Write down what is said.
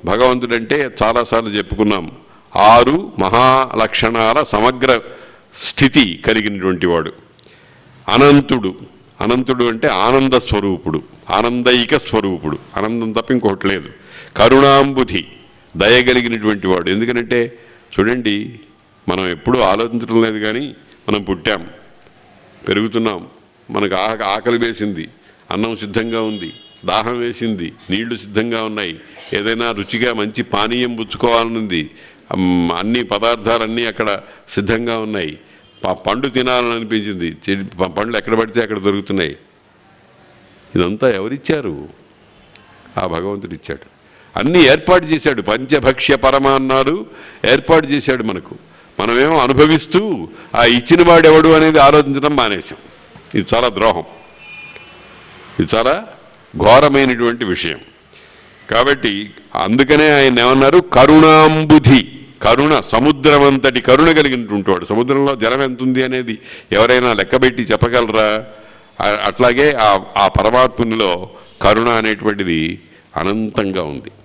భగవంతుడంటే చాలాసార్లు చెప్పుకున్నాం, 6 మహాలక్షణాల సమగ్ర స్థితి కలిగినటువంటి వాడు. అనంతుడు, అనంతుడు అంటే ఆనంద స్వరూపుడు, ఆనందైక స్వరూపుడు, ఆనందం తప్ప ఇంకొకటి లేదు. కరుణాంబుధి, దయగలిగినటువంటి వాడు. ఎందుకంటే చూడండి, మనం ఎప్పుడూ ఆలోచించడం లేదు, కానీ మనం పుట్టాం, పెరుగుతున్నాం, మనకు ఆకలి వేసింది, అన్నం సిద్ధంగా ఉంది, దాహం వేసింది, నీళ్లు సిద్ధంగా ఉన్నాయి, ఏదైనా రుచిగా మంచి పానీయం పుచ్చుకోవాలనుంది, అన్ని పదార్థాలన్నీ అక్కడ సిద్ధంగా ఉన్నాయి, పండు తినాలని అనిపించింది, పండ్లు ఎక్కడ పడితే అక్కడ దొరుకుతున్నాయి. ఇదంతా ఎవరిచ్చారు? ఆ భగవంతుడు ఇచ్చాడు. అన్నీ ఏర్పాటు చేశాడు. పంచభక్ష్య పరమాన్నాలు ఏర్పాటు చేశాడు మనకు. మనమేమో అనుభవిస్తూ ఆ ఇచ్చిన వాడెవడు అనేది ఆలోచించడం మానేశాం. ఇది చాలా ద్రోహం, ఇది చాలా ఘోరమైనటువంటి విషయం. కాబట్టి అందుకనే ఆయన ఏమన్నారు? కరుణాంబుధి, కరుణ, సముద్రమంతటి కరుణ కలిగినటువంటి వాడు. సముద్రంలో జలం ఎంత ఉంది అనేది ఎవరైనా లెక్కబెట్టి చెప్పగలరా? అట్లాగే ఆ పరమాత్మునిలో కరుణ అనేటువంటిది అనంతంగా ఉంది.